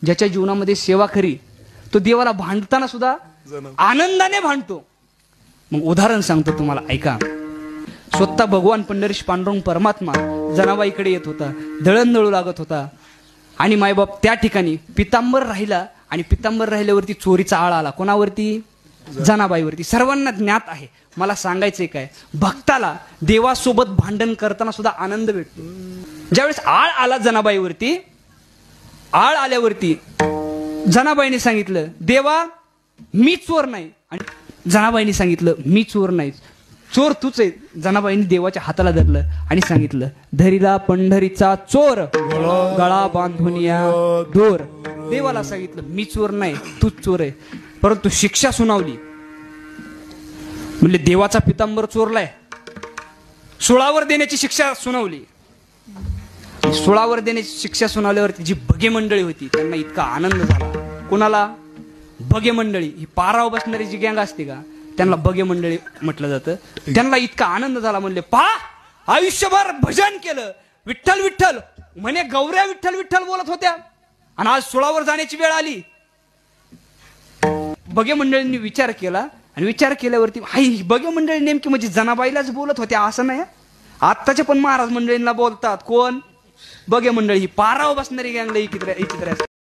ज्याच्या जीवनामध्ये सेवा खरी तो देवाला भांडताना सुद्धा आनंदाने भांडतो. मग उदाहरण सांगतो तुम्हाला, ऐका. स्वतः भगवान पंढरीश पांडुरंग परमात्मा जनाबाईकडे येत होता, दळण दळू लागत होता आणि मायबाप त्या ठिकाणी पितांबर राहिला आणि पितांबर राहिल्यावरती चोरीचा आळ आला. कोणावरती? जनाबाईवरती. सर्वांना ज्ञात आहे. मला सांगायचंय काय, भक्ताला देवासोबत भांडण करताना सुद्धा आनंद भेटतो. ज्यावेळेस आळ आला जनाबाईवरती, आळ आल्यावरती जनाबाईने सांगितलं, देवा मी चोर नाही. आणि जनाबाईने सांगितलं, मी चोर नाही, चोर तूच आहे. जनाबाईंनी देवाच्या हाताला धरलं आणि सांगितलं, धरिला पंढरीचा चोर गळा बांधून या दोर. देवाला सांगितलं, मी चोर नाही, तूच चोर आहे. परंतु शिक्षा सुनावली. म्हणजे देवाचा पितांबर चोरलाय, सुळावर देण्याची शिक्षा सुनावली. सुळावर देण्याची शिक्षा सुनावल्यावरती जी भगे मंडळी होती त्यांना इतका आनंद झाला. कोणाला? भगे मंडळी. ही पारावर बसणारी जी गँग असते का, त्यांना भगे मंडळी म्हटलं जातं. त्यांना इतका आनंद झाला, म्हणले पहा आयुष्यभर भजन केलं, विठ्ठल विठ्ठल म्हणे, गौऱ्या विठ्ठल विठ्ठल बोलत होत्या आणि आज सुळावर जाण्याची वेळ आली. भगे मंडळींनी विचार केला आणि विचार केल्यावरती ही भगे मंडळी नेमकी म्हणजे जनाबाईलाच बोलत होत्या असं नाही. आत्ताचे पण महाराज मंडळींना बोलतात. कोण? भगे मंडळी. ही पारावर बसणारी गँगला इकित्र